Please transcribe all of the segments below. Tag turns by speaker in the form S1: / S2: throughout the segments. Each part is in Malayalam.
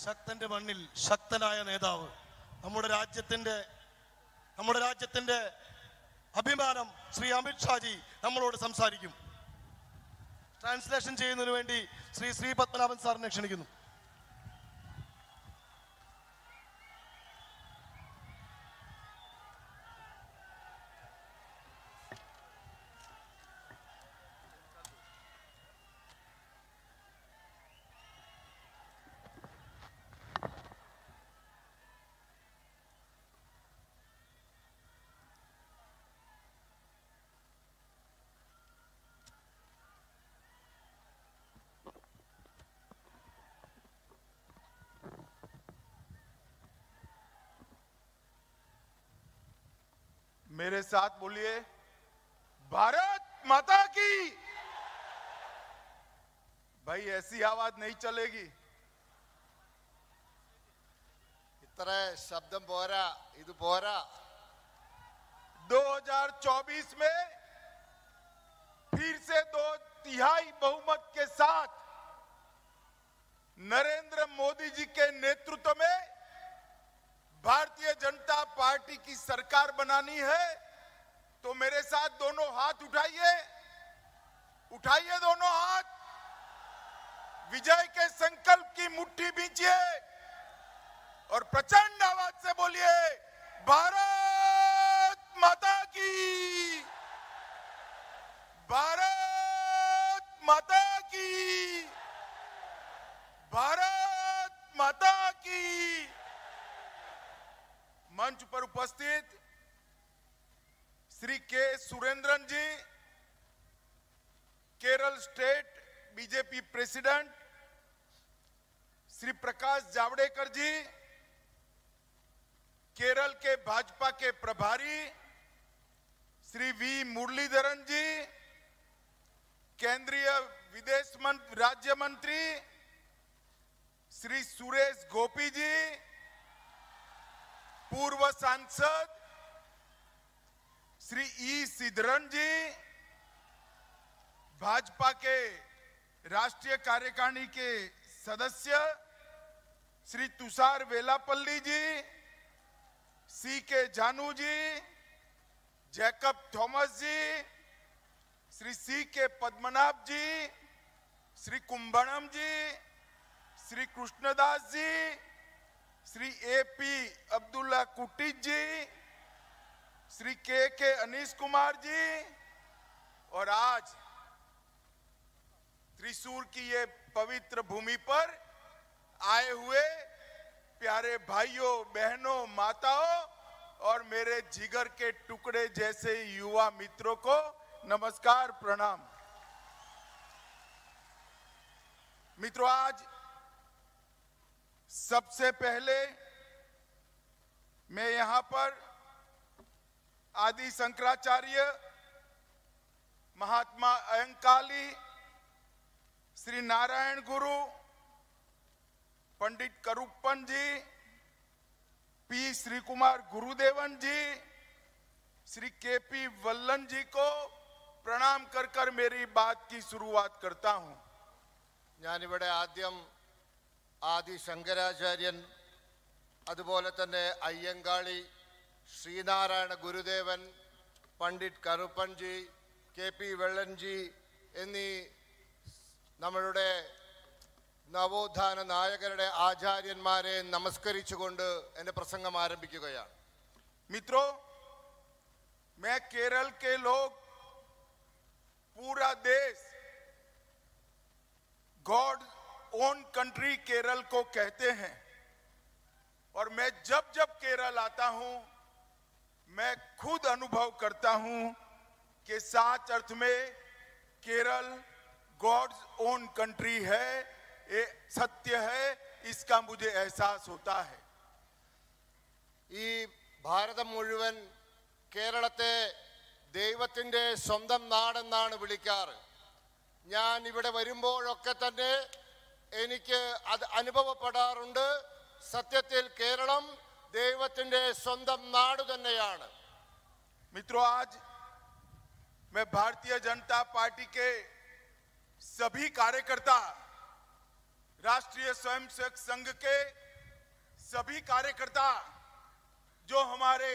S1: ശക്തന്റെ മണ്ണിൽ ശക്തനായ നേതാവ്, നമ്മുടെ രാജ്യത്തിന്റെ അഭിമാനം ശ്രീ അമിത് ഷാജി നമ്മളോട് സംസാരിക്കും. ട്രാൻസ്ലേഷൻ ചെയ്യുന്നതിന് വേണ്ടി ശ്രീ പത്മനാഭൻ സാറിനെ ക്ഷണിക്കുന്നു.
S2: मेरे साथ बोलिए, भारत माता की। भाई ऐसी आवाज नहीं चलेगी.
S3: इतना शब्दम पोरा, इधर पोरा.
S2: 2024 में फिर से 2/3 बहुमत के साथ नरेंद्र मोदी जी के नेतृत्व में भारतीय जनता पार्टी की सरकार बनानी है. तो मेरे साथ दोनों हाथ उठाइए दोनों हाथ. विजय के संकल्प की मुट्ठी बींचिए और प्रचंड आवाज से बोलिए, भारत माता की, भारत माता की, भारत माता की. मंच पर उपस्थित Shri K Surendran ji, Kerala state BJP president, Shri Prakash Javadekar ji, Kerala के भाजपा के प्रभारी श्री वी मुरलीधरन जी, केंद्रीय विदेश राज्य मंत्री श्री सुरेश गोपी जी, पूर्व सांसद श्री ई सिद्धरन जी, भाजपा के राष्ट्रीय कार्यकारिणी के सदस्य श्री तुषार वेलापल्ली जी, सी के जानू जी, जैकब थॉमस जी, श्री सी के पद्मनाभ जी, श्री कुंभणम जी, श्री कृष्णदास जी, श्री एपी अब्दुल्ला कुटीज जी, श्री के अनीश कुमार जी, और आज त्रिशूर की ये पवित्र भूमि पर आए हुए प्यारे भाइयों, बहनों, माताओं और मेरे जिगर के टुकड़े जैसे युवा मित्रों को नमस्कार, प्रणाम. मित्रों, आज सबसे पहले मैं यहां पर आदि शंकराचार्य, महात्मा अयंकाली, श्री नारायण गुरु, पंडित करुप्पन जी, पी श्री कुमार गुरुदेवन जी, श्री केपी वल्लन जी को प्रणाम कर मेरी बात की शुरुआत करता हूं.
S3: ഞാനിവിടെ ആദ്യം ആദി ശങ്കരാചാര്യൻ, അതുപോലെ തന്നെ അയ്യങ്കാളി, ശ്രീനാരായണ ഗുരുദേവൻ, പണ്ഡിറ്റ് കറുപ്പൻജി, കെ പി വെള്ളൻജി എന്നീ നമ്മളുടെ നവോത്ഥാന നായകരുടെ ആചാര്യന്മാരെ നമസ്കരിച്ചുകൊണ്ട് എൻ്റെ പ്രസംഗം ആരംഭിക്കുകയാണ്.
S2: मित्रों, मैं केरल के लोग, पूरा देश गॉड ओन कंट्री केरल को कहते हैं, और मैं जब जब केरल आता हूं मैं खुद अनुभव करता हूं कि सच अर्थ में केरल गॉड्स ओन कंट्री है, ये सत्य है, इसका मुझे एहसास होता है.
S3: ഈ ഭാരതം മുഴുവൻ കേരളത്തെ ദൈവത്തിൻ്റെ സ്വന്തം നാടെന്നാണ് വിളിക്കാറ്. ഞാൻ ഇവിടെ വരുമ്പോഴൊക്കെ തന്നെ എനിക്ക് അത് അനുഭവപ്പെടാറുണ്ട്. സത്യത്തിൽ കേരളം ദൈവത്തിൻ്റെ സ്വന്തം നാട് തന്നെയാണ്.
S2: मित्रों, आज मैं भारतीय जनता पार्टी के सभी कार्यकर्ता राष्ट्रीय स्वयंसेवक संघ के सभी कार्यकर्ता जो हमारे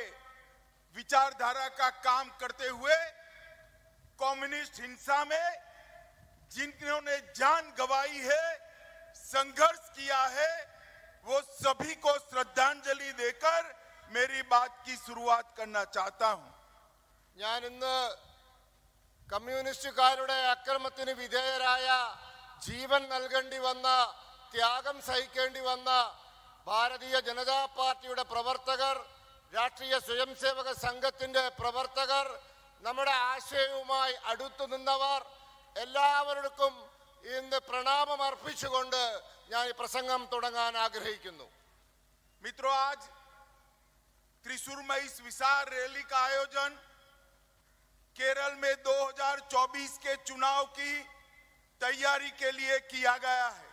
S2: विचारधारा का काम करते हुए कम्युनिस्ट हिंसा में जिन्होंने जान गंवाई है, संघर्ष किया है, वो सभी को श्रद्धांजलि देकर मेरी बात की शुरुआत करना चाहता हूं।
S3: ഞാൻ ഇന്ന് കമ്മ്യൂണിസ്റ്റുകാരുടെ അക്രമത്തിന് വിധേയരായ ജീവൻ നൽകേണ്ടി വന്ന ത്യാഗം സഹിക്കേണ്ടി വന്ന ഭാരതീയ ജനതാ പാർട്ടിയുടെ പ്രവർത്തകർ, രാഷ്ട്രീയ സ്വയംസേവക സംഘത്തിന്റെ പ്രവർത്തകർ, നമ്മുടെ ആശയവുമായി അടുത്തു നിന്നവർ എല്ലാവർക്കും ഇന്ന് പ്രണാമം അർപ്പിച്ചുകൊണ്ട് ഞാൻ ഈ പ്രസംഗം തുടങ്ങാൻ ആഗ്രഹിക്കുന്നു.
S2: मित्रों, आज त्रिशूर में इस विशाल रैली का आयोजन केरल में 2024 के चुनाव की तैयारी के लिए किया गया है।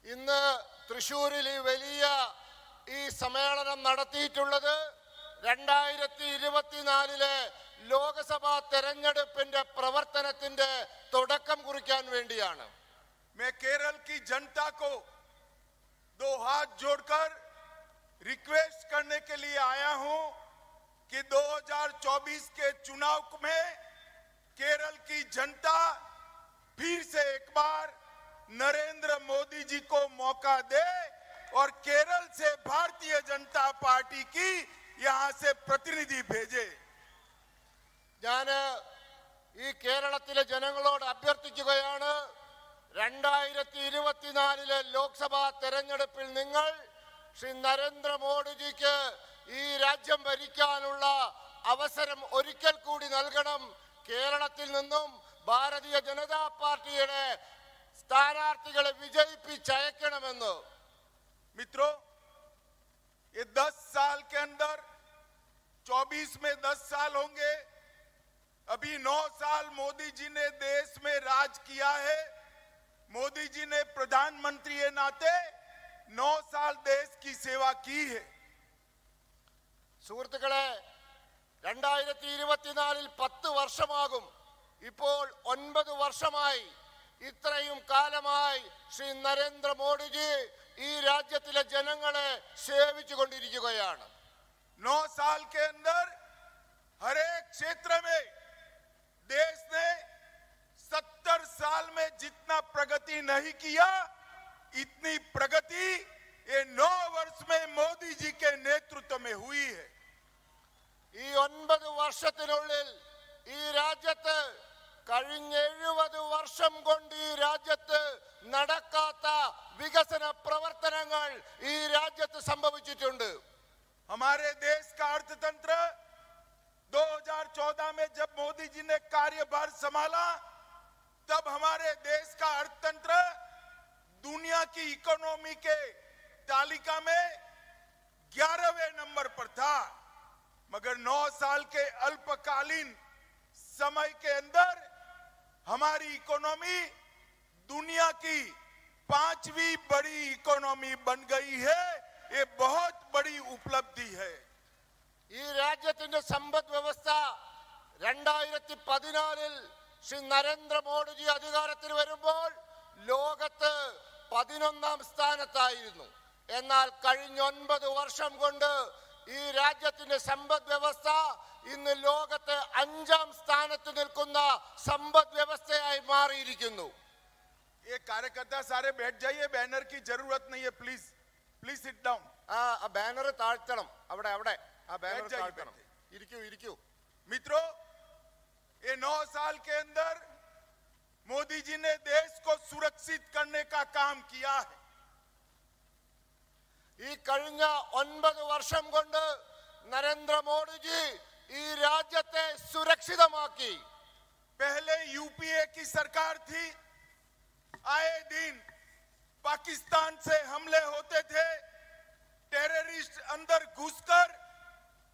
S3: ഇന്ന് തൃശ്ശൂരിൽ ഈ വലിയ ഈ സമ്മേളനം നടത്തിയിട്ടുള്ളത് 2024 ലോകസഭാ തെരഞ്ഞെടുപ്പിന്റെ പ്രവർത്തനത്തിന്റെ തുടക്കം കുറിക്കാൻ വേണ്ടിയാണ്.
S2: मैं केरल की जनता को दो हाथ जोड़कर रिक्वेस्ट करने के लिए आया हूं कि 2024 के चुनाव में केरल की जनता फिर से एक बार नरेंद्र मोदी जी को मौका दे और केरल से भारतीय जनता पार्टी की यहां से प्रतिनिधि भेजे।
S3: ഞാൻ ഈ കേരളത്തിലെ ജനങ്ങളോട് അഭ്യർത്ഥിക്കുകയാണ്, 2024 ലോക്സഭാ തെരഞ്ഞെടുപ്പിൽ നിങ്ങൾ ശ്രീ നരേന്ദ്രമോദിജിക്ക് ഈ രാജ്യം ഭരിക്കാനുള്ള അവസരം ഒരിക്കൽ കൂടി നൽകണം. കേരളത്തിൽ നിന്നും ഭാരതീയ ജനതാ പാർട്ടിയുടെ സ്ഥാനാർത്ഥികളെ വിജയിപ്പിച്ചയക്കണമെന്ന്.
S2: मित्रों, ये 10 साल के अंदर 24 में 10 साल होंगे। अभी 9 साल मोदी जी ने देश में राज किया है। मोदी जी ने प्रधानमंत्री के नाते 9 साल देश की सेवा की है।
S3: സുഹൃത്തുക്കളെ, 2024 10 വർഷമാകും. ഇപ്പോൾ 9 വർഷമായി, ഇത്രയും കാലമായി ശ്രീ നരേന്ദ്രമോദിജി ഈ രാജ്യത്തിലെ ജനങ്ങളെ സേവിച്ചു കൊണ്ടിരിക്കുകയാണ്.
S2: 9 साल के अंदर हर एक क्षेत्र में देश ने 70 साल में जितना प्रगति नहीं किया, इतनी प्रगति ये 9 वर्ष में मोदी जी के नेतृत्व में हुई है।
S3: ഈ 9 വർഷത്തിനുള്ളിൽ ഈ രാജ്യത്ത് കഴിഞ്ഞ 70 വർഷം കൊണ്ട് ഈ രാജ്യത്ത് നടക്കാത്ത വികസന പ്രവർത്തനങ്ങൾ ഈ രാജ്യത്ത് സംഭവിച്ചിട്ടുണ്ട്.
S2: हमारे देश का अर्थतंत्र 2014 में जब मोदी जी ने कार्यभार संभाला, तब हमारे देश का अर्थतंत्र दुनिया की इकोनॉमी के तालिका में 11वें नंबर पर था। मगर 9 साल के अल्पकालीन समय के अंदर हमारी इकोनॉमी दुनिया की 5वीं बड़ी इकोनॉमी बन गई है। ये बहुत बड़ी उपलब्धि है।
S3: ഈ രാജ്യത്തിന്റെ സമ്പദ് വ്യവസ്ഥ 2014 ശ്രീ നരേന്ദ്രമോദിജി അധികാരത്തിൽ വരുമ്പോൾ ലോകത്ത് 11ാം സ്ഥാനത്തായിരുന്നു. എന്നാൽ കഴിഞ്ഞ 9 വർഷം കൊണ്ട് ഈ രാജ്യത്തിന്റെ സമ്പദ് വ്യവസ്ഥ ഇന്ന് ലോകത്ത് 5ാം സ്ഥാനത്ത് നിൽക്കുന്ന സമ്പദ് വ്യവസ്ഥയായി മാറിയിരിക്കുന്നു.
S2: ये कार्यकर्ता सारे बैठ जाइए, बैनर की जरूरत नहीं है। Please please sit down.
S3: ആ ബാനർ താഴ്ത്തണം. അവിടെ ആ ബാനർ താഴ്ത്തണം. ഇരിക്കൂ.
S2: मित्रों, ये 9 साल के अंदर मोदी जी ने देश को सुरक्षित करने का काम किया है।
S3: ഈ കഴിഞ്ഞ 9 വർഷം കൊണ്ട് നരേന്ദ്രമോദിജി ഈ രാജ്യത്തെ സുരക്ഷിതമാക്കി.
S2: पहले यूपीए की सरकार थी, आए दिन पाकिस्तान से हमले होते थे, टेररिस्ट अंदर घुसकर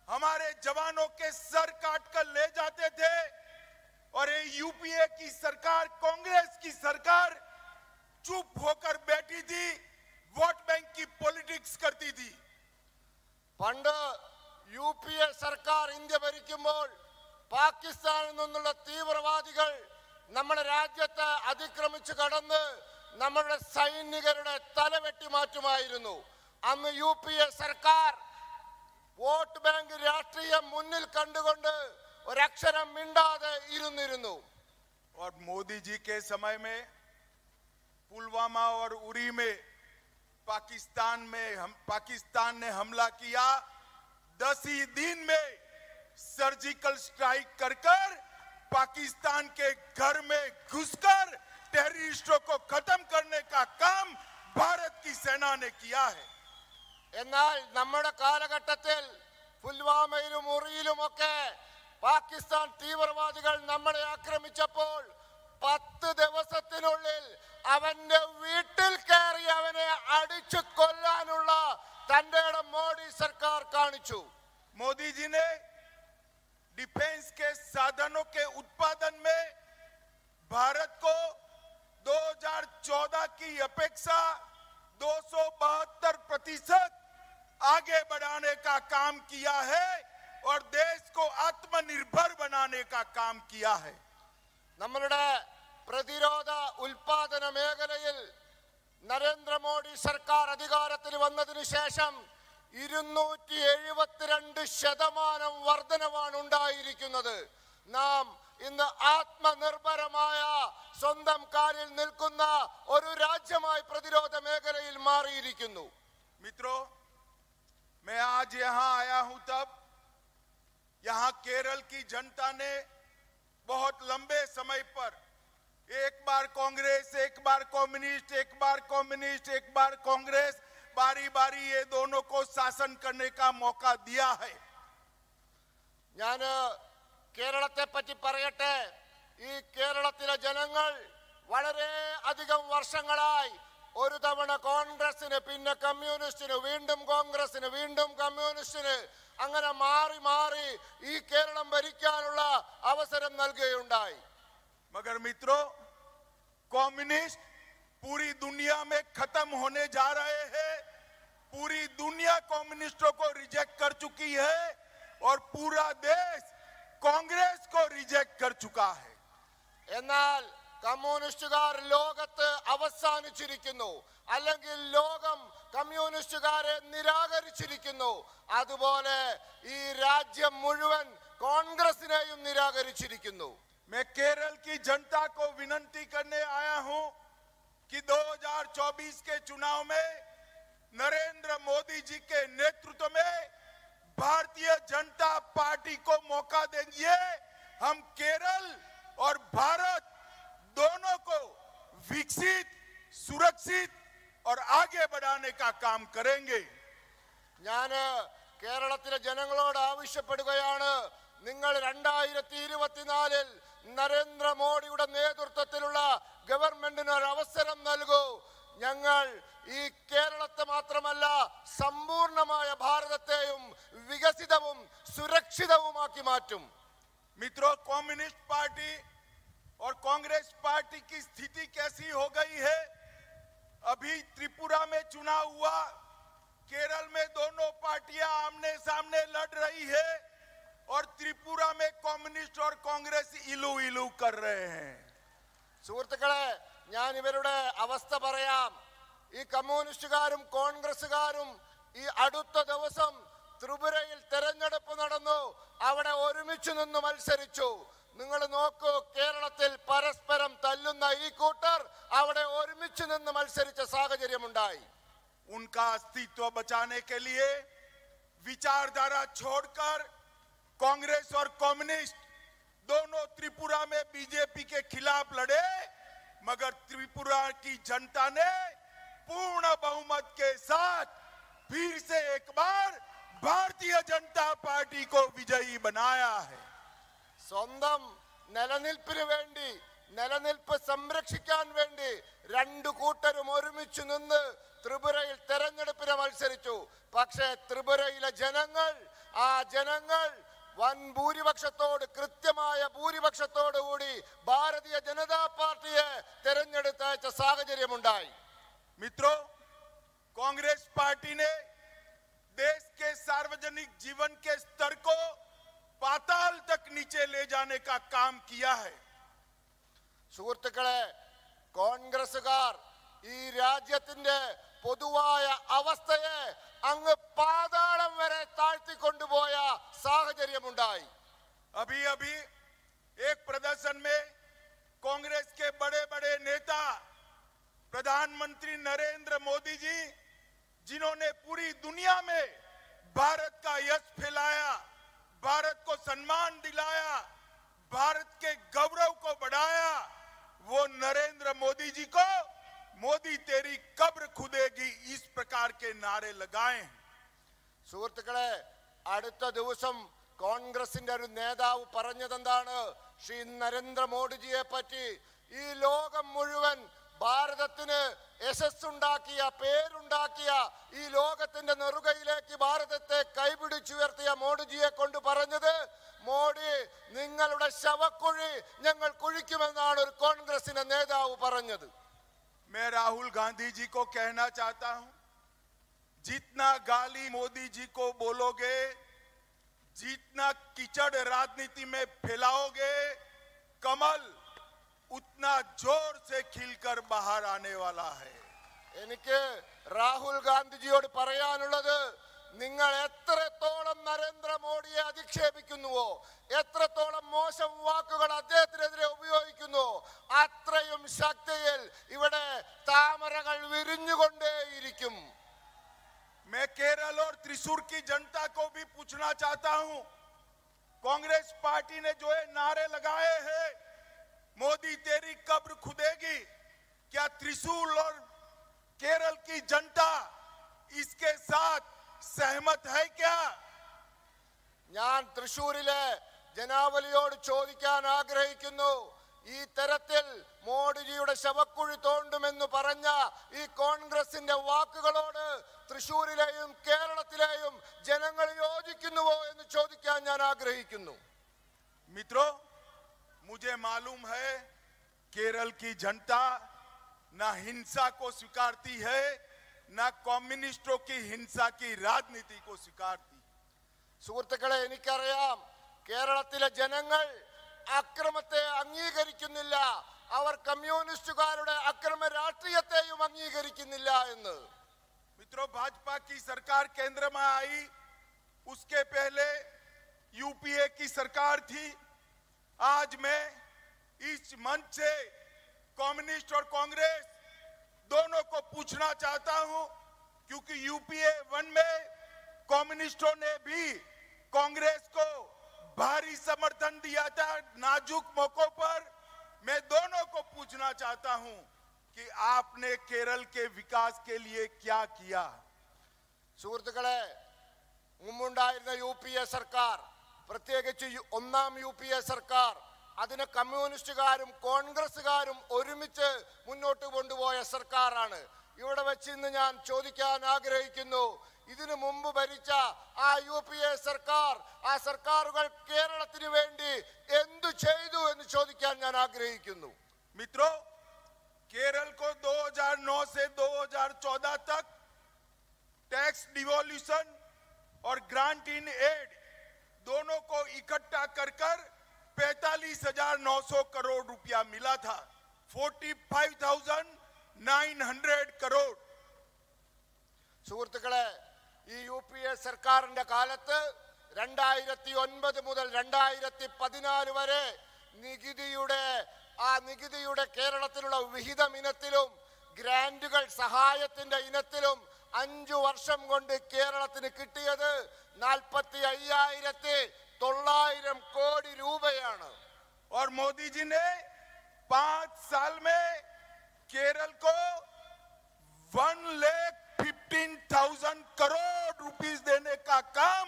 S2: हमारे जवानों के सर काटकर ले जाते थे। और ये यूपीए की सरकार, कांग्रेस की सरकार चुप होकर बैठी थी, वोट बैंक की पॉलिटिक्स करती थी।
S3: പണ്ട് UPA സർക്കാർ ഇന്ത്യ ഭരിക്കുമ്പോൾ പാകിസ്ഥാനിൽ നിന്നുള്ള തീവ്രവാദികൾ നമ്മുടെ രാജ്യത്ത് അതിക്രമിച്ചു കടന്ന് നമ്മുടെ സൈനികരുടെ തലവെട്ടി മാറ്റുമായിരുന്നു. അന്ന് UPA സർക്കാർ വോട്ട് ബാങ്ക് രാഷ്ട്രീയം മുന്നിൽ കണ്ടുകൊണ്ട് ഒരക്ഷരം മിണ്ടാതെ ഇരുന്നിരുന്നു.
S2: और मोदी जी के समय में पुलवामा और उरी में पाकिस्तान ने हमला किया. 10 ही दिन में सर्जिकल स्ट्राइक कर पाकिस्तान के घर में घुसकर टेररिस्टों को खत्म करने का काम भारत की सेना ने किया है.
S3: എന്നാൽ നമ്മുടെ കാലഘട്ടത്തിൽ പുൽവാമയിലും ഉറിയിലുമൊക്കെ പാകിസ്ഥാൻ തീവ്രവാദികൾ നമ്മളെ ആക്രമിച്ചപ്പോൾ 10 ദിവസത്തിനുള്ളിൽ അവന്റെ വീട്ടിൽ കയറി അവനെ അടിച്ചു കൊല്ലാനുള്ള തന്റെ മോഡി സർക്കാർ കാണിച്ചു.
S2: मोदी जी ने डिफेंस के साधनों के उत्पादन में भारत को 2014 की अपेक्षा 272% आगे बढ़ाने का काम किया है और देश को आत्मनिर्भर बनाने का काम किया है.
S3: നമ്മളുടെ പ്രതിരോധ ഉൽപാദന മേഖലയിൽ നരേന്ദ്രമോദി സർക്കാർ അധികാരത്തിൽ വന്നതിനു ശേഷം 272% വർധനവാണ് ഉണ്ടായിരിക്കുന്നത്. നാം ഇന്ന് ആത്മനിർഭരമായ സ്വന്തം കാലിൽ നിൽക്കുന്ന ഒരു രാജ്യമായി പ്രതിരോധ മേഖലയിൽ മാറിയിരിക്കുന്നു.
S2: मित्रों, मैं आज यहां आया हूं तब यहां केरल की जनता ने बहुत लंबे समय पर एक बार कांग्रेस, एक बार कम्युनिस्ट, एक बार कम्युनिस्ट, एक बार कांग्रेस, बारी बारी ये दोनों को शासन करने का मौका दिया है.
S3: ഞാൻ കേരളത്തെ പറ്റി പറയട്ടെ. ഈ കേരളത്തിലെ ജനങ്ങൾ വളരെ അധികം വർഷങ്ങളായി ഒരു തവണ കോൺഗ്രസിന്, പിന്നെ കമ്മ്യൂണിസ്റ്റിന്, വീണ്ടും കോൺഗ്രസിന്, വീണ്ടും കമ്മ്യൂണിസ്റ്റിന്, അങ്ങനെ മാറി മാറി ഈ കേരളം ഭരിക്കാനുള്ള അവസരം നൽകുകയുണ്ടായി.
S2: मगर मित्रों, कम्युनिस्ट पूरी दुनिया में खत्म होने जा रहे हैं. पूरी दुनिया कम्युनिस्टों को रिजेक्ट कर चुकी है और पूरा देश कांग्रेस को रिजेक्ट कर चुका है.
S3: എന്നാൽ കമ്മ്യൂണിസ്റ്റുകാർ ലോകത്ത് അവസാനിച്ചിരിക്കുന്നു, അല്ലെങ്കിൽ ലോകം കമ്മ്യൂണിസ്റ്റുകാരെ നിരാകരിച്ചിരിക്കുന്നു. അതുപോലെ ഈ രാജ്യം മുഴുവൻ കോൺഗ്രസിനെയും നിരാകരിച്ചിരിക്കുന്നു.
S2: मैं केरल की जनता को विनती करने आया हूं कि 2024 के चुनाव में नरेंद्र मोदी जी के नेतृत्व में भारतीय जनता पार्टी को मौका देंगे. हम केरल और भारत दोनों को विकसित, सुरक्षित और आगे बढ़ाने का काम करेंगे.
S3: ഞാൻ കേരളത്തിലെ ജനങ്ങളോട് ആവശ്യപ്പെടുകയാണ്, നിങ്ങൾ 2024 നരേന്ദ്രമോദിയുടെ നേതൃത്വത്തിലുള്ള ഗവൺമെന്റിന് ഒരു അവസരം നൽകൂ. ഞങ്ങൾ ഈ കേരളത്തെ മാത്രമല്ല സമ്പൂർണമായ ഭാരതത്തെയും വികസിതവും സുരക്ഷിതവുമാക്കി മാറ്റും.
S2: मित्रों, कम्युनिस्ट पार्टी और कांग्रेस पार्टी की स्थिति कैसी हो गई है? अभी त्रिपुरा में चुनाव हुआ, केरल में दोनों पार्टियां आमने सामने लड़ रही है और त्रिपुरा में कम्युनिस्ट और कांग्रेस इलू इलू कर रहे हैं.
S3: സുഹൃത്തുക്കളെ, ഞാൻ ഇവരുടെ അവസ്ഥ പറയാം. ഈ കമ്മ്യൂണിസ്റ്റുകാരും കോൺഗ്രസുകാരും ഈ അടുത്ത ദിവസം ത്രിപുരയിൽ തെരഞ്ഞെടുപ്പ് നടന്നു. അവിടെ ഒരുമിച്ച് നിന്ന് മത്സരിച്ചു. നിങ്ങൾ നോക്കൂ, കേരളത്തിൽ പരസ്പരം തല്ലുന്ന ഈ കൂട്ടർ അവിടെ ഒരുമിച്ച് നിന്ന് മത്സരിച്ച സാഹചര്യമുണ്ടായി.
S2: उनका अस्तित्व बचाने के लिए विचारधारा छोड़कर कांग्रेस और कम्युनिस्ट दोनों त्रिपुरा में बीजेपी के खिलाफ लड़े, मगर त्रिपुरा की जनता ने पूर्ण बहुमत के साथ फिर से एक बार भारतीय जनता पार्टी को विजयी बनाया है.
S3: സ്വന്തം നിലനിൽപ്പിന് വേണ്ടി, നിലനിൽപ്പ് സംരക്ഷിക്കാൻ വേണ്ടി രണ്ടു കൂട്ടരും ഒരുമിച്ച് നിന്ന് ത്രിപുരയിൽ തെരഞ്ഞെടുപ്പിനെ മത്സരിച്ചു. പക്ഷേ ത്രിപുരയിലെ ജനങ്ങൾ വൻ ഭൂരിപക്ഷത്തോട്, കൃത്യമായ ഭൂരിപക്ഷത്തോടുകൂടി ഭാരതീയ ജനതാ പാർട്ടിയെ തെരഞ്ഞെടുത്തയച്ച സാഹചര്യമുണ്ടായി.
S2: मित्रों, कांग्रेस पार्टी ने देश के सार्वजनिक जीवन के स्तर को पाताल तक नीचे ले जाने का काम किया है.
S3: സുഹൃത്തുക്കളെ, കോൺഗ്രസുകാർ ഈ രാജ്യത്തിന്റെ പൊതുവായ അവസ്ഥയെ അങ്ങ് പാതാളം വരെ താഴ്ത്തിക്കൊണ്ടുപോയ സാഹചര്യമുണ്ടായി.
S2: अभी अभी एक प्रदर्शन में कांग्रेस के बड़े बड़े नेता प्रधानमंत्री नरेंद्र मोदी जी, जिन्होंने पूरी दुनिया में भारत का यश फैलाया, भारत को सम्मान दिलाया, भारत के गौरव को बढ़ाया, वो नरेंद्र मोदी जी को मोदी तेरी कब्र खुदेगी इस प्रकार के नारे लगाए.
S3: സുഹൃത്തുക്കളെ, അടുത്ത ദിവസം കോൺഗ്രസിന്റെ ഒരു നേതാവ് പറഞ്ഞതെന്താണ്? ശ്രീ നരേന്ദ്രമോദിജിയെ പറ്റി ഈ ലോകം മുഴുവൻ ഭാരതത്തിന് യശസ്സുണ്ടാക്കിയ, പേരുണ്ടാക്കിയ, ഈ ലോകത്തിന്റെ നെറുകയിലേക്ക് ഭാരതത്തെ കൈപിടിച്ചുയർത്തിയ മോഡിജിയെ കൊണ്ട് പറഞ്ഞത്, മോഡി നിങ്ങളുടെ ശവക്കുഴി ഞങ്ങൾ കുഴിക്കുമെന്നാണ് ഒരു കോൺഗ്രസിന്റെ നേതാവ് പറഞ്ഞത്.
S2: मैं राहुल गांधी जी को कहना चाहता हूं, जितना गाली मोदी जी को बोलोगे, जितना कीचड़ राजनीति में फैलाओगे, कमल उतना जोर से खिलकर बाहर आने वाला है.
S3: എനിക്ക് രാഹുൽ ഗാന്ധിജിയോട് പറയാനുള്ളത്, നിങ്ങൾ എത്രത്തോളം നരേന്ദ്രമോദിയെ അധിക്ഷേപിക്കുന്നുവോ, എത്രത്തോളം മോശം വാക്കുകൾ അദ്ദേഹത്തിനെതിരെ ഉപയോഗിക്കുന്നുവോ, അത്രയും ശക്തിയിൽ ഇവിടെ താമരകൾ വിരിഞ്ഞുകൊണ്ടേയിരിക്കും.
S2: मैं केरल और त्रिशूर की जनता को भी पूछना चाहता हूं, कांग्रेस पार्टी ने जो ये नारे लगाए हैं, मोदी तेरी कब्र खुदेगी, क्या त्रिशूल और केरल की जनता इसके साथ सहमत है क्या?
S3: ഞാൻ തൃശൂരിലെ ജനാവലിയോട് ചോദിക്കാൻ ആഗ്രഹിക്കുന്നു, ഈ തരത്തിൽ മോഡിജിയുടെ ശവക്കുഴി തോണ്ടുമെന്ന് പറഞ്ഞ ഈ കോൺഗ്രസിന്റെ വാക്കുകളോട് തൃശൂരിലെയും കേരളത്തിലെയും ജനങ്ങൾ യോജിക്കുന്നുവോ എന്ന് ചോദിക്കാൻ ഞാൻ ആഗ്രഹിക്കുന്നു.
S2: मित्रों, मुझे मालूम है केरल की जनता ना हिंसा को स्वीकारती है, ना कम्युनिस्टों की हिंसा की राजनीति को स्वीकारती.
S3: സുഹൃത്തുക്കളെ, എനിക്കറിയാം കേരളത്തിലെ ജനങ്ങൾ അക്രമത്തെ അംഗീകരിക്കുന്നില്ല, അവർ കമ്മ്യൂണിസ്റ്റുകാരുടെ അക്രമ രാഷ്ട്രീയത്തെയും അംഗീകരിക്കുന്നില്ല എന്ന്.
S2: मित्रों, भाजपा की सरकार केंद्र में आई, उसके पहले यूपीए की सरकार थी. आज मैं इस मंच से कम्युनिस्ट और कांग्रेस दोनों को पूछना चाहता हूं, क्योंकि यूपीए 1 में कम्युनिस्टों ने भी कांग्रेस को भारी समर्थन दिया था नाजुक मौकों पर. मैं दोनों को पूछना चाहता हूं कि आपने केरल के विकास के लिए क्या किया?
S3: സുഹൃത്തുക്കളെ, മുമ്പുണ്ടായിരുന്ന യുപിഎ സർക്കാർ, പ്രത്യേകിച്ച് ഒന്നാം യുപിഎ സർക്കാർ, അതിനെ കമ്മ്യൂണിസ്റ്റുകാരും കോൺഗ്രസുകാരും ഒരുമിച്ച് മുന്നോട്ട് കൊണ്ടുപോയ സർക്കാരാണ്. ഇവിടെ വെച്ച് ഇന്ന് ഞാൻ ചോദിക്കാൻ ആഗ്രഹിക്കുന്നു, ഇതിനു മുമ്പ് ഭരിച്ച ആ യുപിഎ സർക്കാർ, ആ സർക്കാരുകൾ കേരളത്തിന് വേണ്ടി എന്തു ചെയ്തു എന്ന് ചോദിക്കാൻ ഞാൻ ആഗ്രഹിക്കുന്നു.
S2: मित्रों, केरल को 2009 से 2014 तक टैक्स डिवोल्यूशन और ग्रांट इन एड दोनों को इकट्ठा कर 45,900 करोड़ रुपया मिला था. 45,900 करोड़.
S3: സുഹൃത്തുക്കളെ, ഈ യുപിഎ സർക്കാരിന്റെ കാലത്ത് 2009 മുതൽ 2014 വരെ നികുതിയുടെ കേരളത്തിലുള്ള വിഹിതം ഇനത്തിലും ഗ്രാന്റുകൾ സഹായത്തിന്റെ ഇനത്തിലും 5 വർഷം കൊണ്ട് കേരളത്തിന് കിട്ടിയത് 45,900 കോടി രൂപയാണ്.
S2: और मोदी जी ने 5 साल में केरल को 1,15,000 करोड़ रुपीस देने का काम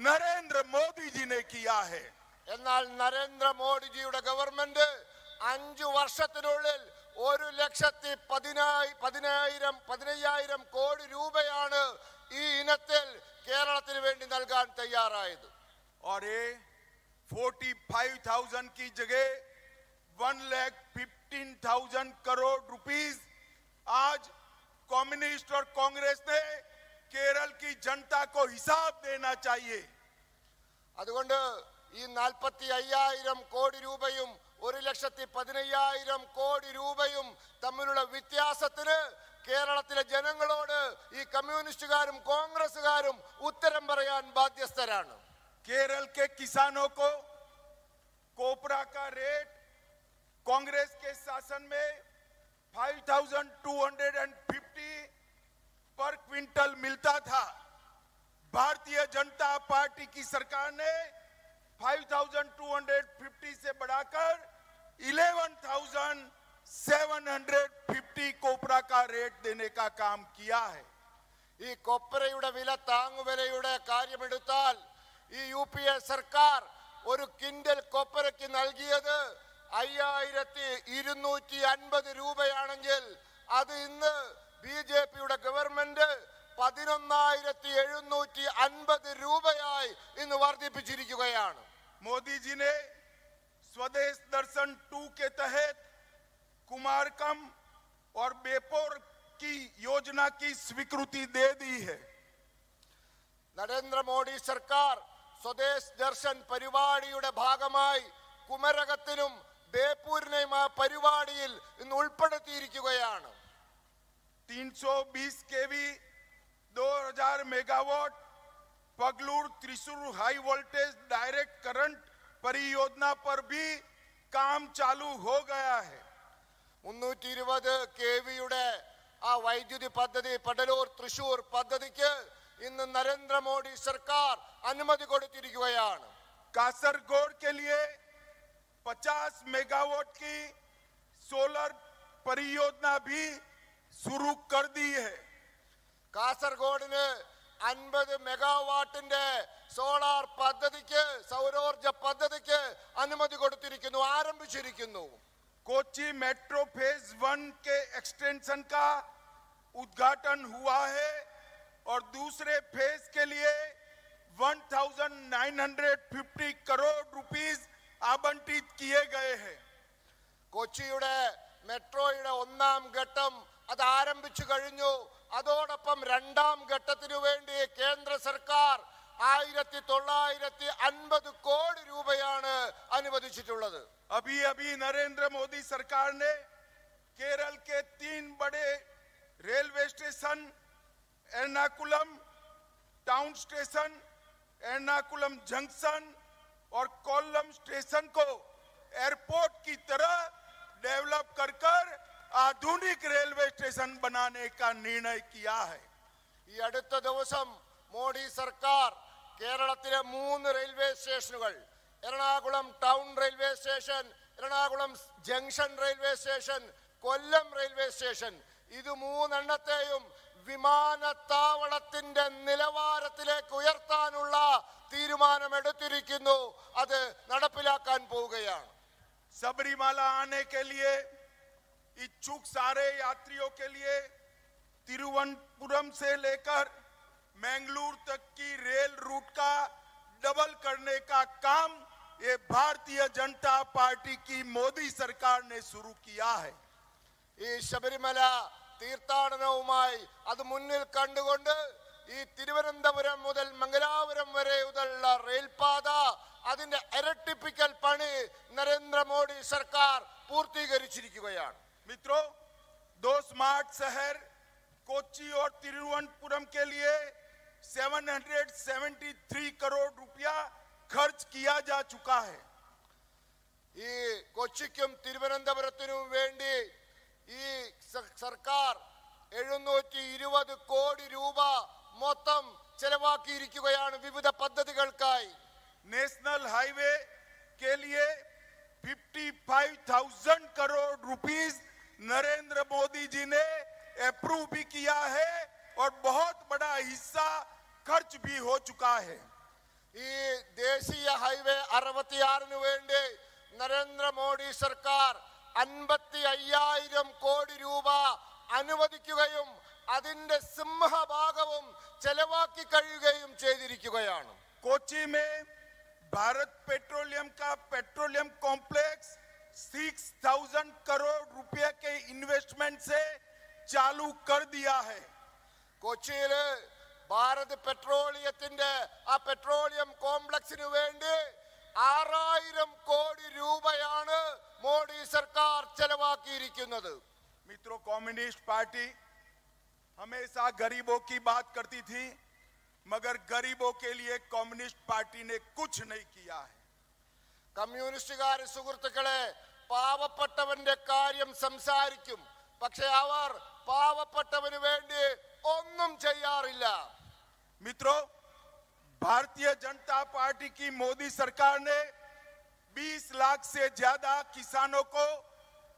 S2: नरेंद्र मोदी जी ने किया है.
S3: എന്നാൽ നരേന്ദ്രമോദിജിയുടെ ഗവൺമെന്റ് 5 വർഷത്തിനുള്ളിൽ 1,15,000 കോടി രൂപയാണ് ഈ ഇനത്തിൽ കേരളത്തിന് വേണ്ടി നൽകാൻ തയ്യാറായത്.
S2: और ये 45,000 की जगह 1,15,000 करोड़ रुपीस आज कम्युनिस्ट और कांग्रेस ने केरल की जनता को हिसाब देना चाहिए.
S3: അതുകൊണ്ട് ഈ 45,000 കോടി രൂപയും 1,15,000 കോടി രൂപയും തമ്മിലുള്ള വ്യത്യാസത്തിന് കേരളത്തിലെ ജനങ്ങളോട് ഈ കമ്മ്യൂണിസ്റ്റുകാരും കോൺഗ്രസുകാരും ഉത്തരം പറയാൻ ബാധ്യസ്ഥരാണ്.
S2: केरल के किसानों को कोपरा का रेट कांग्रेस के शासन में 5,250 पर क्विंटल मिलता था. भारतीय जनता पार्टी की सरकार ने 5,250 से बढ़ाकर 11,750 कोपरा का रेट देने का काम किया है.
S3: ഈ കൊപ്രയുടെ വില താങ്ങുവിലയുടെ കാര്യമെടുത്താൽ ഈ UPA സർക്കാർ ഒരു കിൻഡൽ കൊപ്രയ്ക്ക് നൽകിയത് 5,250 രൂപയാണെങ്കിൽ അത് ഇന്ന് BJPയുടെ ഗവൺമെന്റ് 11,750 രൂപയായി ഇന്ന് വർദ്ധിപ്പിച്ചിരിക്കുകയാണ്.
S2: मोदी जी ने स्वदेश दर्शन 2 के तहत कुमारकम और बेपोर की योजना की स्वीकृति दे दी है.
S3: നരേന്ദ്രമോദി സർക്കാർ സ്വദേശ് ദർശൻ പരിപാടിയുടെ ഭാഗമായി കുമരകത്തിനും ബേപ്പൂരിനെയും ആ പരിപാടിയിൽ ഇന്ന് ഉൾപ്പെടുത്തിയിരിക്കുകയാണ്.
S2: 320 kV 2000 megawatt Pugalur Thrissur high voltage direct current परियोजना पर भी काम चालू हो गया है.
S3: 320 kVയുടെ ആ വൈദ്യുതി പദ്ധതി പടലൂർ തൃശൂർ പദ്ധതിക്ക് ഇന്ന് നരേന്ദ്രമോദി സർക്കാർ അനുമതി കൊടുത്തിരിക്കുകയാണ്.
S2: कासरगोड के लिए 50 मेगावाट की सोलर परियोजना भी शुरू कर दी है.
S3: കാസർഗോഡിന് 50 മെഗാവാട്ടിന്റെ സോളാർ പദ്ധതിക്ക് സൗരോർജ പദ്ധതിക്ക് അനുമതി കൊടുത്തിരിക്കുന്നു, ആരംഭിച്ചിരിക്കുന്നു.
S2: कोची मेट्रो फेज 1 के एक्सटेंशन का उद्घाटन हुआ है और दूसरे फेज के लिए 1,950 करोड़ रुपीस आवंटित किए गए हैं.
S3: കൊച്ചിയുടെ മെട്രോയുടെ ഒന്നാം ഘട്ടം അത് ആരംഭിച്ചു കഴിഞ്ഞു. അതോടൊപ്പം രണ്ടാം ഘട്ടത്തിനു വേണ്ടി കേന്ദ്ര സർക്കാർ 1,950 കോടി രൂപയാണ് അനുവദിച്ചിട്ടുള്ളത്.
S2: अभी नरेंद्र मोदी सरकार ने केरल के 3 बड़े railway station Ernakulam town station, Ernakulam junction और कोल्लम स्टेशन को एयरपोर्ट की तरह डेवलप कर आधुनिक रेलवे स्टेशन बनाने का निर्णय किया है.
S3: ഈ അടുത്ത ദിവസം മോഡി സർക്കാർ കേരളത്തിലെ 3 റെയിൽവേ സ്റ്റേഷനുകൾ, Ernakulam town railway station, Ernakulam junction railway station, Kollam railway station, ഇത് 3 എണ്ണത്തെയും വിമാനത്താവളത്തിന്റെ നിലവാരത്തിലേക്ക് ഉയർത്താനുള്ള തീരുമാനമെടുത്തിരിക്കുന്നു. അത് നടപ്പിലാക്കാൻ പോവുകയാണ്.
S2: सबरीमाला आने के लिए इच्छुक सारे यात्रियों के लिए तिरुवनंतपुरम से लेकर मैंगलोर तक की रेल रूट का डबल करने का काम ये भारतीय जनता पार्टी की मोदी सरकार ने शुरू किया है.
S3: ഈ ശബരിമല തീർത്ഥാടനവുമായി അത് മുന്നിൽ കണ്ടുകൊണ്ട് ഈ തിരുവനന്തപുരം മുതൽ മംഗലാപുരം വരെയുള്ള റെയിൽപാത അതിന്റെ ഇരട്ടിപ്പിക്കൽ പണി നരേന്ദ്രമോദി സർക്കാർ പൂർത്തീകരിച്ചിരിക്കുകയാണ്.
S2: मित्रों, 2 स्मार्ट शहर कोच्चि और तिरुवनंतपुरम के लिए 773 करोड़ रुपया खर्च किया जा चुका है.
S3: ഈ കൊച്ചിക്കും തിരുവനന്തപുരത്തിനും വേണ്ടി ഈ സർക്കാർ 720 കോടി രൂപ മൊത്തം ചെലവാക്കിയിരിക്കുകയാണ് വിവിധ പദ്ധതികൾക്കായി.
S2: नेशनल हाईवे के लिए 55,000 करोड़ रुपीस नरेंद्र मोदी जी ने अप्रूव भी किया है और बहुत बड़ा हिस्सा खर्च भी हो चुका है.
S3: ഈ ദേശീയ ഹൈവേ 66 വേണ്ടി നരേന്ദ്രമോദി സർക്കാർ 55,000 കോടി രൂപ അനുവദിക്കുകയും അതിന്റെ സിംഹഭാഗവും ചെലവാക്കി കഴിയുകയും ചെയ്തിരിക്കുകയാണ്.
S2: कोच्चि में भारत पेट्रोलियम का पेट्रोलियम कॉम्प्लेक्स 6,000 करोड़ रुपए के इन्वेस्टमेंट से चालू कर दिया है.
S3: കൊച്ചിയില് ഭാരത് പെട്രോളിയത്തിന്റെ ആ പെട്രോളിയം കോംപ്ലക്സിന് വേണ്ടി 6,000 കോടി രൂപയാണ് മോഡി സർക്കാർ ചെലവാക്കിയിരിക്കുന്നത്.
S2: मित्रों, कम्युनिस्ट पार्टी हमेशा गरीबों की बात करती थी, मगर गरीबों के लिए कम्युनिस्ट पार्टी ने कुछ नहीं किया है.
S3: കമ്മ്യൂണിസ്റ്റുകാർ സുഹൃത്തുക്കളെ പാവപ്പെട്ടവന്റെ കാര്യം സംസാരിക്കും, പക്ഷെ അവർ പാവപ്പെട്ടവന് വേണ്ടി ഒന്നും ചെയ്യാറില്ല.
S2: मित्रों, भारतीय जनता पार्टी की मोदी सरकार ने 20 लाख से ज्यादा किसानों को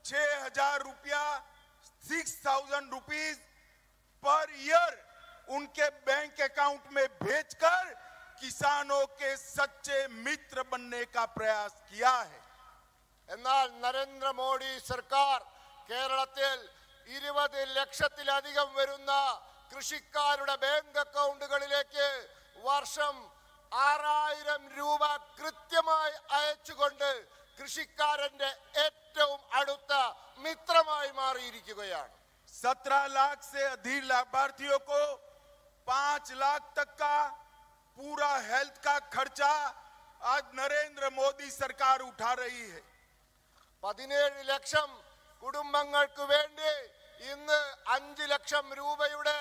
S2: 6,000 रुपया 6,000 रुपीज पर ईयर उनके बैंक अकाउंट में भेजकर किसानों के सच्चे मित्र बनने का प्रयास किया है.
S3: എന്നാൽ നരേന്ദ്രമോദി സർക്കാർ കേരളത്തിൽ 20 ലക്ഷത്തിലധികം വരുന്ന കൃഷിക്കാരുടെ ബാങ്ക് അക്കൗണ്ടുകളിലേക്ക് വർഷം 6,000 രൂപ കൃത്യമായി അയച്ചുകൊണ്ട് കൃഷിക്കാരന്റെ ഏറ്റവും അടുത്ത മിത്രമായി മാറിയിരിക്കുകയാണ്.
S2: 17 लाख से अधिक लाभार्थियों को 5 लाख तक का पूरा हेल्थ का खर्चा आज नरेंद्र मोदी सरकार उठा रही है.
S3: 17 ലക്ഷം കുടുംബങ്ങൾക്ക് വേണ്ടി ഇന്ന് 5 ലക്ഷം രൂപയുടെ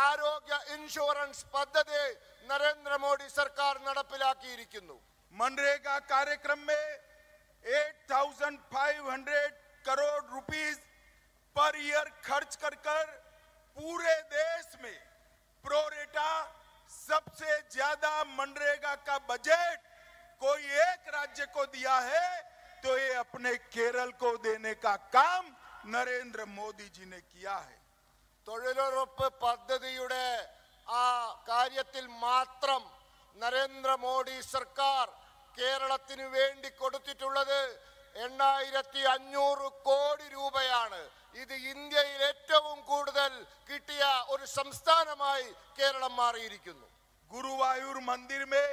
S3: ആരോഗ്യ ഇൻഷുറൻസ് പദ്ധതി നരേന്ദ്രമോദി സർക്കാർ നടപ്പിലാക്കിയിരിക്കുന്നു.
S2: मनरेगा कार्यक्रम में 8,500 करोड़ रुपीस पर ईयर खर्च कर पूरे देश में प्रोरेटा सबसे ज्यादा मनरेगा का बजट कोई एक राज्य को दिया है तो ये अपने केरल को देने का काम नरेंद्र मोदी जी ने किया है.
S3: തൊഴിലുറപ്പ് പദ്ധതിയുടെ ആ കാര്യത്തിൽ മാത്രം നരേന്ദ്രമോദി സർക്കാർ കേരളത്തിന് വേണ്ടി കൊടുത്തിട്ടുള്ളത് 8,500 കോടി രൂപയാണ്. ഇത് ഇന്ത്യയിൽ ഏറ്റവും കൂടുതൽ കിട്ടിയ ഒരു സംസ്ഥാനമായി കേരളം മാറിയിരിക്കുന്നു.
S2: गुरुवायूर मंदिर में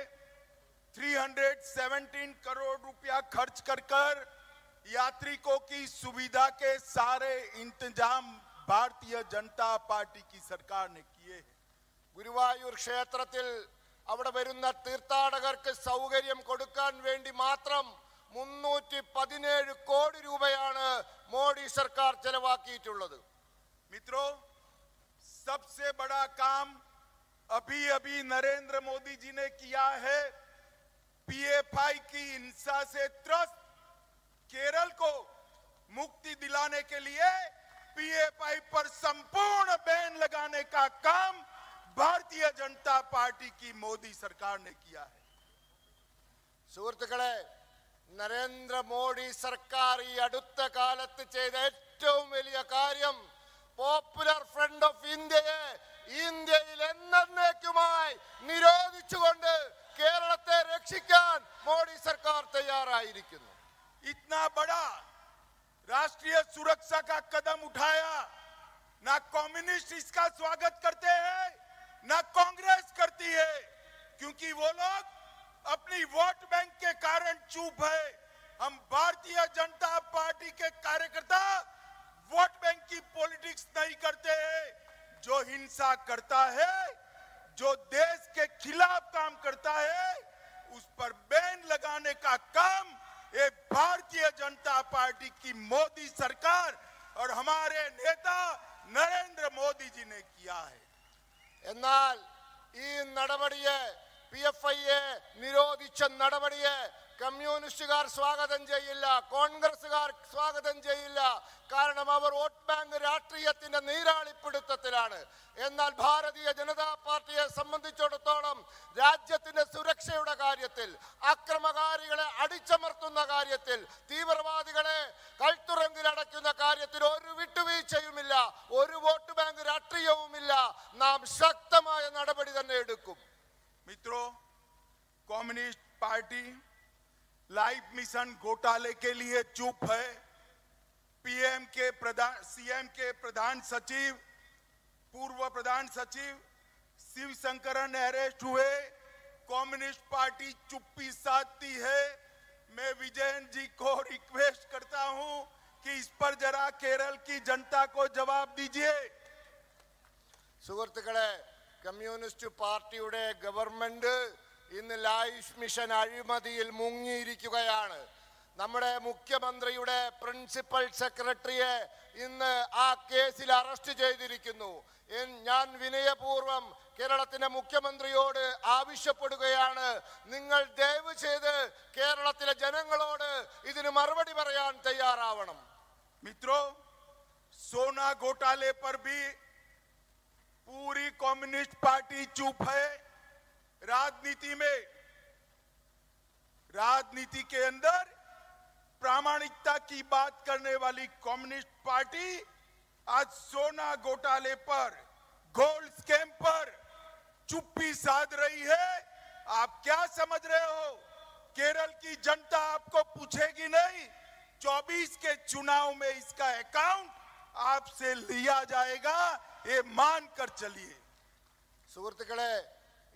S2: 317 करोड़ रुपया खर्च कर यात्रिकों की सुविधा के सारे इंतजाम भारतीय जनता पार्टी की सरकार ने किए हैं.
S3: ഗുരുവായൂർ ക്ഷേത്രത്തിൽ അവിടെ വരുന്ന തീർത്ഥാടകർക്ക് സൗകര്യം കൊടുക്കാൻ വേണ്ടി മാത്രം 317 കോടി രൂപയാണ് മോഡി സർക്കാർ ചെലവാക്കിയിട്ടുള്ളത്.
S2: मित्रों, सबसे बड़ा काम अभी अभी नरेंद्र मोदी जी ने किया है. पीएफआई की हिंसा से त्रस्त केरल को मुक्ति दिलाने के लिए पीएफआई पर संपूर्ण बैन लगाने का काम भारतीय जनता पार्टी की मोदी सरकार ने किया है.
S3: സുഹൃത്തുക്കളെ, നരേന്ദ്രമോദി സർക്കാർ ഈ അടുത്ത കാലത്ത് ചെയ്ത ഏറ്റവും വലിയ കാര്യം പോപ്പുലർ ഫ്രണ്ട് ഓഫ് ഇന്ത്യയെ ഇന്ത്യയിൽ എന്നേക്കുമായി നിരോധിച്ചുകൊണ്ട് കേരളത്തെ രക്ഷിക്കാൻ മോഡി സർക്കാർ തയ്യാറായിരിക്കുന്നു.
S2: इतना बड़ा राष्ट्रीय सुरक्षा का कदम उठाया, ना कम्युनिस्ट इसका स्वागत करते हैं ना कांग्रेस करती है, क्योंकि वो लोग अपनी वोट बैंक के कारण चुप है. हम भारतीय जनता पार्टी के कार्यकर्ता वोट बैंक की पॉलिटिक्स नहीं करते हैं. जो हिंसा करता है, जो देश के खिलाफ काम करता है, उस पर बैन लगाने का काम ये भारतीय जनता पार्टी की मोदी सरकार और हमारे नेता नरेंद्र मोदी जी ने किया है.
S3: എന്നാൽ ഈ നടപടിയെ PFIയെ നിരോധിച്ച നടപടിയെ കമ്മ്യൂണിസ്റ്റുകാർ സ്വാഗതം ചെയ്യില്ല, കോൺഗ്രസുകാർ സ്വാഗതം ചെയ്യില്ല. കാരണം അവർ വോട്ട് ബാങ്ക് രാഷ്ട്രീയത്തിന്റെ നീരാളിപ്പിടുത്തത്തിലാണ്. എന്നാൽ ഭാരതീയ ജനതാ പാർട്ടിയെ സംബന്ധിച്ചിടത്തോളം രാജ്യത്തിന്റെ സുരക്ഷയുടെ കാര്യത്തിൽ, അക്രമകാരികളെ അടിച്ചമർത്തുന്ന കാര്യത്തിൽ, തീവ്രവാദികളെ കൽത്തുറങ്കിലടയ്ക്കുന്ന കാര്യത്തിൽ ഒരു വിട്ടുവീഴ്ചയുമില്ല, ഒരു വോട്ട് ബാങ്ക് രാഷ്ട്രീയവുമില്ല. നാം ശക്തമായ നടപടി തന്നെ എടുക്കും.
S2: मित्रों, कम्युनिस्ट पार्टी लाइफ मिशन घोटाले के लिए चुप है. सीएम के प्रधान सचिव, पूर्व प्रधान सचिव शिवशंकरन अरेस्ट हुए. कम्युनिस्ट पार्टी चुप्पी साधती है. मैं विजयन जी को रिक्वेस्ट करता हूं कि इस पर जरा केरल की जनता को जवाब दीजिए.
S3: സുഹൃത്തുക്കളെ, കമ്മ്യൂണിസ്റ്റ് പാർട്ടിയുടെ ഗവൺമെന്റ് ഇന്ന് ലൈഫ് മിഷൻ അഴിമതിയിൽ മുങ്ങിയിരിക്കുകയാണ്. നമ്മുടെ മുഖ്യമന്ത്രിയുടെ പ്രിൻസിപ്പൽ സെക്രട്ടറിയെ ഇന്ന് ആ കേസിൽ അറസ്റ്റ് ചെയ്തിരിക്കുന്നു. ഞാൻ വിനയപൂർവ്വം കേരളത്തിന്റെ മുഖ്യമന്ത്രിയോട് ആവശ്യപ്പെടുകയാണ്, നിങ്ങൾ ദയവ് ചെയ്ത് കേരളത്തിലെ ജനങ്ങളോട് ഇതിന് മറുപടി പറയാൻ തയ്യാറാവണം.
S2: मित्रों, सोना घोटाले पर भी पूरी कम्युनिस्ट पार्टी चुप है। राजनीति के अंदर प्रामाणिकता की बात करने वाली कम्युनिस्ट पार्टी आज सोना घोटाले पर, गोल्ड स्कैम पर चुप्पी साध रही है। आप क्या समझ रहे हो, केरल की जनता आपको पूछेगी नहीं? 24 के चुनाव में इसका अकाउंट आपसे लिया जाएगा, ये मानकर चलिए।
S3: സുഹൃത്തുക്കളെ,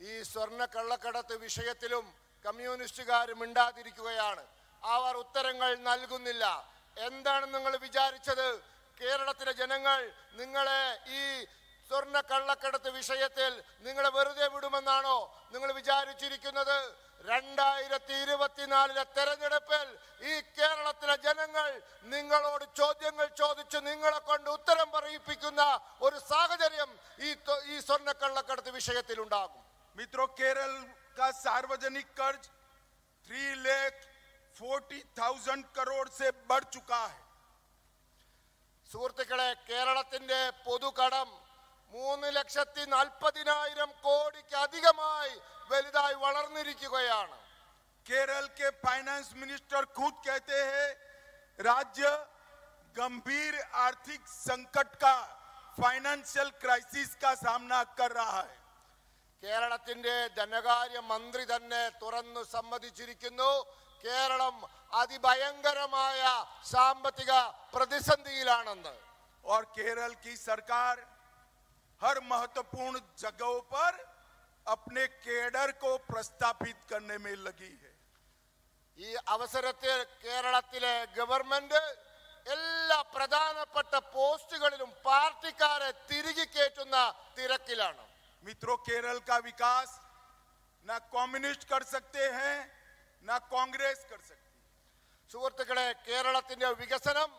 S3: ഈ സ്വർണ്ണ കള്ളക്കടത്ത് വിഷയത്തിലും കമ്മ്യൂണിസ്റ്റുകാർ മിണ്ടാതിരിക്കുകയാണ്. അവർ ഉത്തരങ്ങൾ നൽകുന്നില്ല. എന്താണ് നിങ്ങൾ വിചാരിച്ചത്? കേരളത്തിലെ ജനങ്ങൾ നിങ്ങളെ ഈ സ്വർണ്ണ കള്ളക്കടത്ത് വിഷയത്തിൽ നിങ്ങളെ വെറുതെ വിടുമെന്നാണോ നിങ്ങൾ വിചാരിച്ചിരിക്കുന്നത്? 2024 തെരഞ്ഞെടുപ്പിൽ ഈ കേരളത്തിലെ ജനങ്ങൾ നിങ്ങളോട് ചോദ്യങ്ങൾ ചോദിച്ച് നിങ്ങളെ കൊണ്ട് ഉത്തരം പറയിപ്പിക്കുന്ന ഒരു സാഹചര്യം ഈ സ്വർണ്ണ കള്ളക്കടത്ത് വിഷയത്തിൽ ഉണ്ടാകും.
S2: मित्रों, केरल का सार्वजनिक कर्ज 3,40,000 करोड़ से बढ़ चुका है।
S3: സുഹൃത്തുക്കളെ, കേരളത്തിന്റെ പൊതുകടം 3,40,000 കോടിക്ക് അധികമായി വലുതായി വളർന്നിരിക്കുകയാണ്.
S2: केरल के फाइनेंस मिनिस्टर खुद कहते हैं राज्य गंभीर आर्थिक संकट का, फाइनेंशियल क्राइसिस का सामना कर रहा है।
S3: കേരളത്തിന്റെ ധനകാര്യ മന്ത്രി തന്നെ തുറന്നു സമ്മതിച്ചിരിക്കുന്നു, കേരളം അതിഭയങ്കരമായ സാമ്പത്തിക പ്രതിസന്ധിയിലാണെന്ന്.
S2: और केरल की सरकार हर महत्वपूर्ण जगहों पर अपने केडर को प्रस्थापित करने में लगी है।
S3: ഈ അവസരത്തിൽ കേരളത്തിലെ ഗവൺമെന്റ് എല്ലാ പ്രധാനപ്പെട്ട പോസ്റ്റുകളിലും പാർട്ടിക്കാരെ തിരികെ കയറ്റുന്ന തിരക്കിലാണ്.
S2: मित्रों, केरल का विकास ना कम्युनिस्ट कर सकते हैं, ना कांग्रेस कर सकती।
S3: സുഹൃത്തുക്കളെ, കേരളത്തിന്റെ വികസനം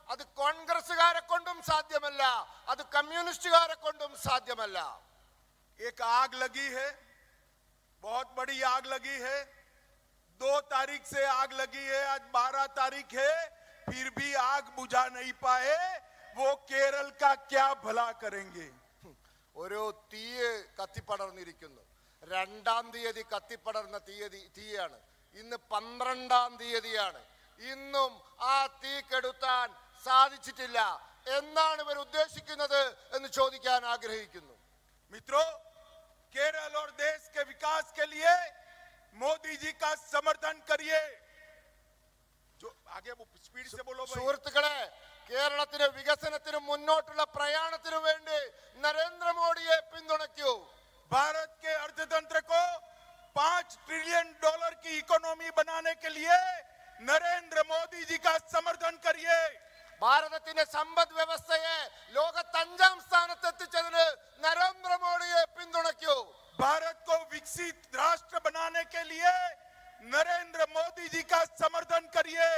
S3: അത് കോൺഗ്രസുകാരെ കൊണ്ടും സാധ്യമല്ല, അത് കമ്മ്യൂണിസ്റ്റുകാരെ കൊണ്ടും സാധ്യമല്ല.
S2: एक आग लगी है, बहुत बड़ी आग लगी है। 2 तारीख से आग लगी है, आज 12 तारीख है, फिर भी आग बुझा नहीं पाए। वो केरल का क्या भला करेंगे?
S3: ഒരു തീ കത്തിപ്പടർന്നിരിക്കുന്നു. 2-ാം തീയതി കത്തിപ്പടർന്ന തീയാണ്. ഇന്ന് 12-ാം തീയതിയാണ്. ഇന്നും ആ തീ കെടുത്താൻ സാധിച്ചിട്ടില്ല. എന്താണ് ഇവർ ഉദ്ദേശിക്കുന്നത് എന്ന് ചോദിക്കാൻ ആഗ്രഹിക്കുന്നു.
S2: मित्रों, केरल और देश के विकास के लिए मोदी जी का समर्थन करिए। जो आगे वो स्पीड से बोलो भाई।
S3: സുഹൃത്തുക്കളെ, കേരളത്തിന്റെ വികസനത്തിന് മുന്നോട്ടുള്ള പ്രയാണത്തിനു വേണ്ടി നരേന്ദ്രമോദിയെ പിന്തുണയ്ക്കൂ.
S2: भारत के अर्थतंत्र को $5 ट्रिलियन की इकोनॉमी बनाने के लिए नरेंद्र मोदी जी का समर्थन करिए।
S3: ഭാരതത്തിന്റെ സമ്പദ് വ്യവസ്ഥയെ ലോകത്ത് 5-ാം സ്ഥാനത്ത് എത്തിച്ചതിന് നരേന്ദ്രമോദിയെ പിന്തുണയ്ക്കൂ.
S2: भारत को विकसित राष्ट्र बनाने के लिए नरेंद्र मोदी जी का समर्थन करिए।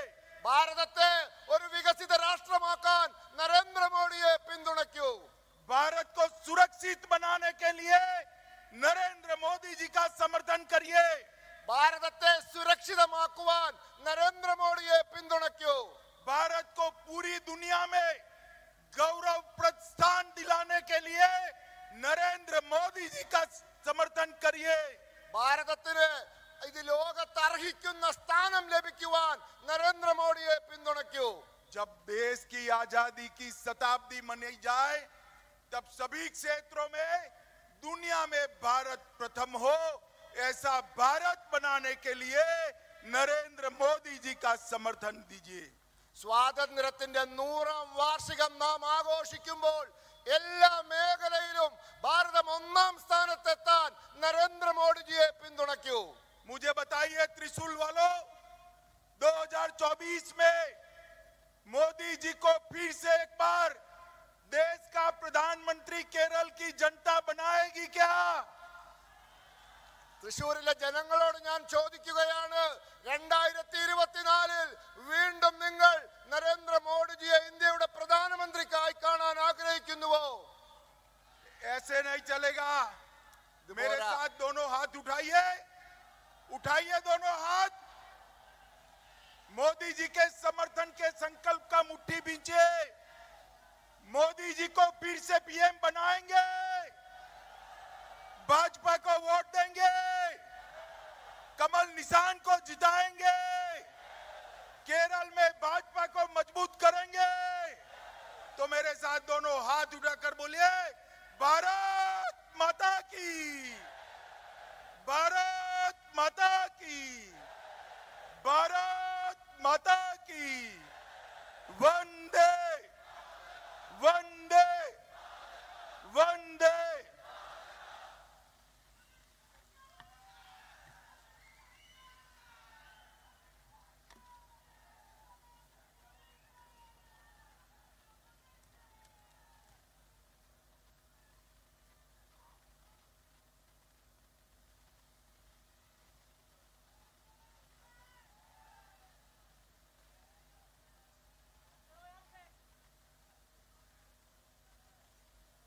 S3: ഭാരതത്തെ ഒരു വികസിത രാഷ്ട്രമാക്കാൻ നരേന്ദ്രമോദിയെ പിന്തുണയ്ക്കൂ.
S2: भारत को सुरक्षित बनाने के लिए नरेंद्र मोदी जी का समर्थन करिए।
S3: ഭാരതത്തെ സുരക്ഷിതമാക്കുവാൻ നരേന്ദ്രമോദിയെ പിന്തുണയ്ക്കൂ.
S2: भारत को पूरी दुनिया में गौरवप्रद स्थान दिलाने के लिए नरेंद्र मोदी जी का समर्थन करिए।
S3: ഭാരതത്തിന് ഇത് ലോകത്ത് അർഹിക്കുന്ന സ്ഥാനം ലഭിക്കുവാൻ നരേന്ദ്രമോദിയെ പിന്തുണയ്ക്കൂ.
S2: जब देश की आजादी की शताब्दी मनाई जाए, तब सभी क्षेत्रों में दुनिया में भारत प्रथम हो, ऐसा भारत बनाने के लिए नरेंद्र मोदी जी का समर्थन दीजिए।
S3: സ്വാതന്ത്ര്യത്തിന്റെ 100-ാം വാർഷികം നാം ആഘോഷിക്കുമ്പോൾ എല്ലാ മേഖലയിലും ഭാരതം 1-ാം സ്ഥാനത്തെത്താൻ നരേന്ദ്രമോദിജിയെ പിന്തുണയ്ക്കൂ.
S2: मुझे बताइए त्रिशूल वालों, 2024 में मोदी जी को फिर से एक बार देश का प्रधानमंत्री केरल की जनता बनाएगी क्या?
S3: തൃശ്ശൂരിലെ ജനങ്ങളോട് ഞാൻ ചോദിക്കുകയാണ്, 2024 വീണ്ടും നിങ്ങൾ നരേന്ദ്രമോദിജിയെ ഇന്ത്യയുടെ പ്രധാനമന്ത്രിയായി കാണാൻ ആഗ്രഹിക്കുന്നുവോ?
S2: ऐसे नहीं चलेगा। मेरे साथ दोनों हाथ उठाइए, उठाइए दोनों हाथ। मोदी जी के समर्थन के संकल्प का मुट्ठी बींचे। मोदी जी को फिर से पीएम बनाएंगे, भाजपा को वोट देंगे, कमल निशान को जिताएंगे, केरल में भाजपा को मजबूत करेंगे। तो मेरे साथ दोनों हाथ उठाकर बोलिए, भारत माता की, भारत माता की, भारत माता की।